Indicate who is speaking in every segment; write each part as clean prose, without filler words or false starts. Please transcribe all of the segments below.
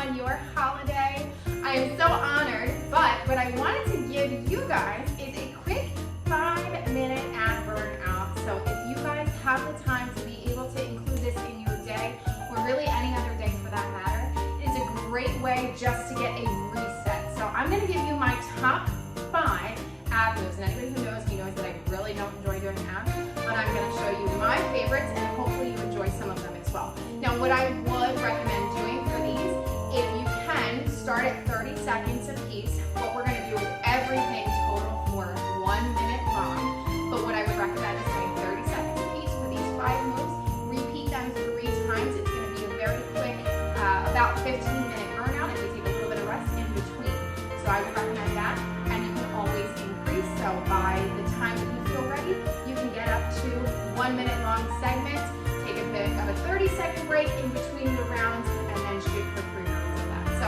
Speaker 1: on your holiday. I am so honored, but what I wanted to give you guys is a quick 5-minute ab burnout. So if you guys have the time to be able to include this in your day, or really any other day for that matter, it is a great way just to get a reset. So I'm going to give you my top 5 ab moves. And anybody who knows me knows that I really don't enjoy doing abs, but I'm going to show you my favorites and hopefully you enjoy some of them as well. Now what I would recommend doing for these, if you can, start at 30 seconds apiece. What we're going to do is everything total for 1 minute long, but what I would recommend is doing 30 seconds apiece for these 5 moves. Repeat them 3 times. It's going to be a very quick, about 15-minute burnout if you take a little bit of rest in between. So I would recommend that, and you can always increase. So by the time that you feel ready, you can get up to 1 minute long segments, take a bit of a 30-second break in between the rounds, and then shoot for 3 rounds of that. So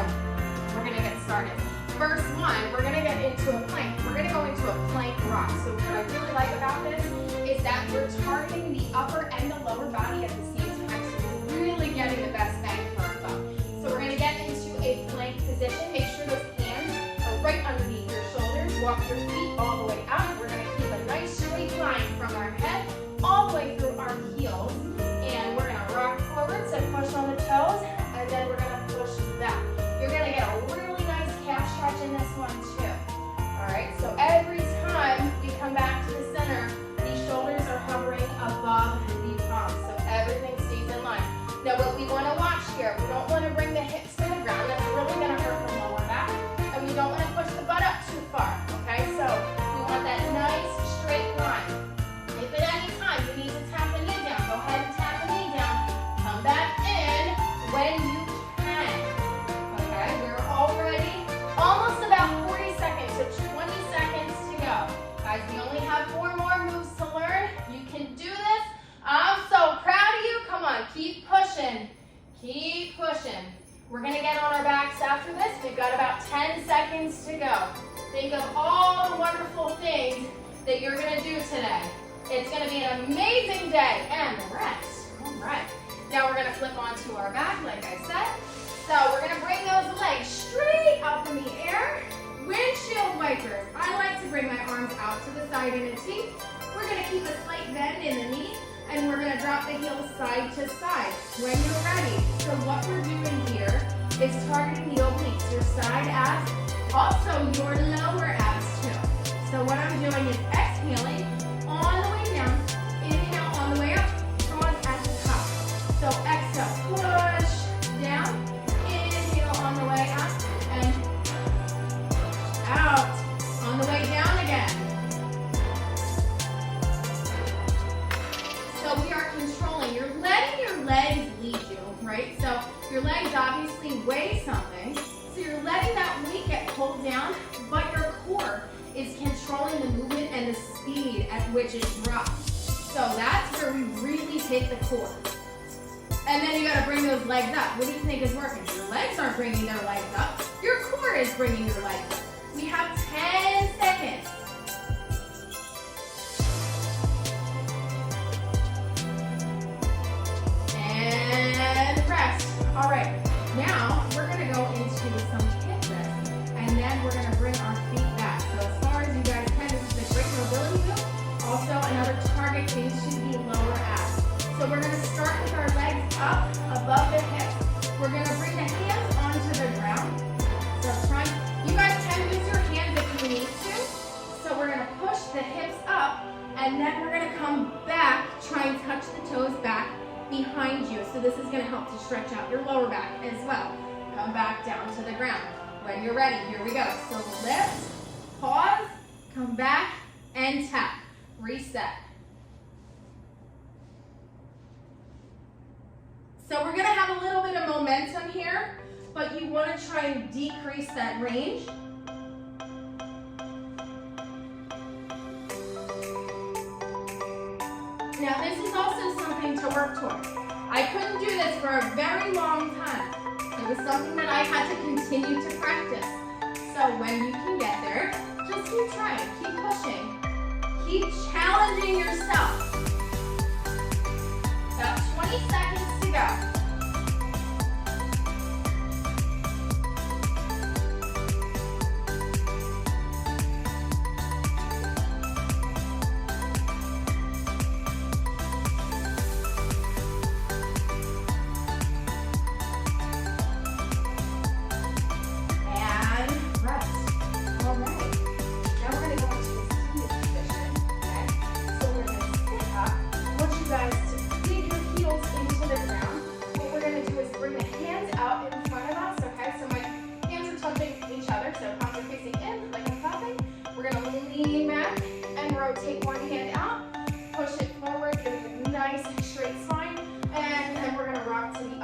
Speaker 1: we're going to get started. First one, we're going to get into a plank. We're going to go into a plank rock. So what I really like about this is that we're targeting the upper and the lower body at the same time, so we're really getting the best bang for our buck. So we're going to get into a plank position. Make sure those hands are right underneath your shoulders. Walk your feet all the way out. We're going to keep a nice straight line from our head all the way through our heels. And we're going to rock forward, so push on the toes, and then we're going to push back. You're going to get a really nice calf stretch in this one too. Alright, so every time we come back to the center, these shoulders are hovering above the palms, so everything stays in line. Now what we want to watch here, we don't want to bring the hips to the ground. That's really going to hurt the lower back. And we don't want to push the butt up too far. Okay, so we want that nice straight line. If at any time you need to tap the knee down, go ahead and tap the knee down. Come back in when you can. Okay, we're already almost about 40 seconds, so 20 seconds to go. Guys, we only have 4 more moves to learn. You can do this. I'm so proud of you. Come on, keep pushing. Keep pushing. We're going to get on our backs after this. We've got about 10 seconds to go. Think of all the wonderful things that you're going to do today. It's going to be an amazing day and rest. All right. Now we're going to flip onto our back, like I said. So we're going to bring those legs straight up in the air. Windshield wipers. I like to bring my arms out to the side in a T. We're going to keep a slight bend in the knee, and we're going to drop the heels side to side when you're ready. So what we're doing here is targeting the obliques, your side abs, also your lower abs too. So what I'm doing is exhaling on the way down, inhale on the way up, pause at the top. So exhale, push down, inhale on the way up, and out on the way down again. So we are controlling, you're letting your legs lead you, right? So your legs obviously weigh something, so you're letting that weight get pulled down, but your core is controlling the movement and the speed at which it drops. So that's where we really take the core. And then you gotta bring those legs up. What do you think is working? Your legs aren't bringing their legs up. Your core is bringing your legs up. We have 10 seconds. And rest. All right, now we're gonna go into some hip lifts, and then we're gonna bring our feet back. So as far as you guys can, this is a great mobility move. Also, another target thing should be lower abs. So we're gonna start with our legs up above the hips. We're gonna bring the hands onto the ground. So you guys can use your hands if you need to. So we're gonna push the hips up, and then we're gonna come back, try and touch the toes back behind you. So this is going to help to stretch out your lower back as well. Come back down to the ground. When you're ready, here we go. So lift, pause, come back, and tap. Reset. So we're going to have a little bit of momentum here, but you want to try and decrease that range. Now this is also something to work toward. I couldn't do this for a very long time. It was something that I had to continue to practice. So when you can get there, just keep trying, keep pushing, keep challenging yourself. About 20 seconds to go.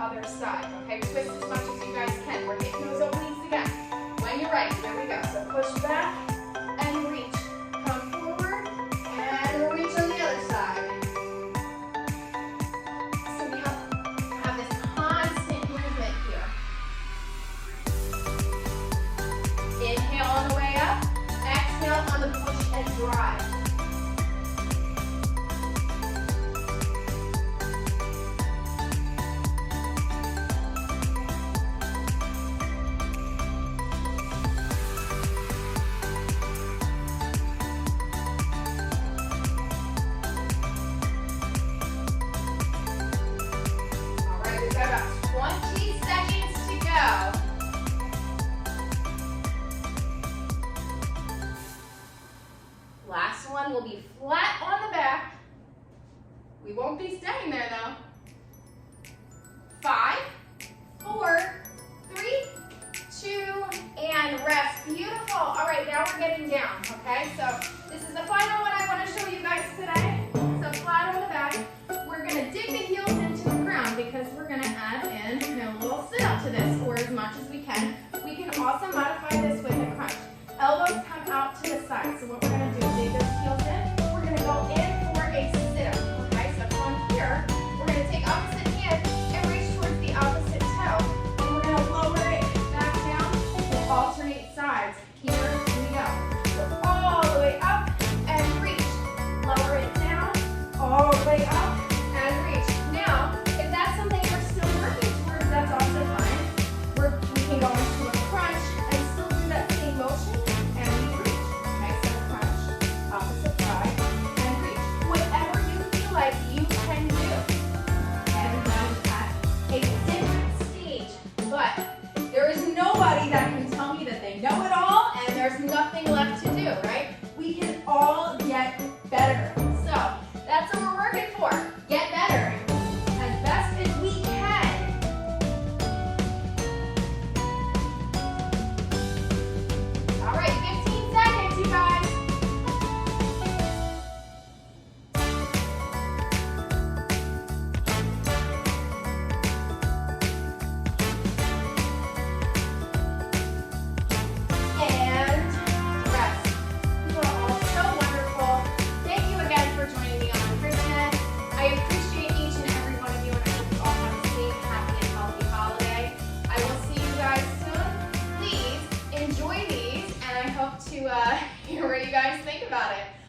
Speaker 1: other side. Okay, twist as much as you guys can. We're hitting those openings again. When you're ready, here we go. So push back and reach. Come forward and reach on the other side. So we have this constant movement here. Inhale on the way up. Exhale on the push and drive. Last one will be flat on the back. We won't be staying there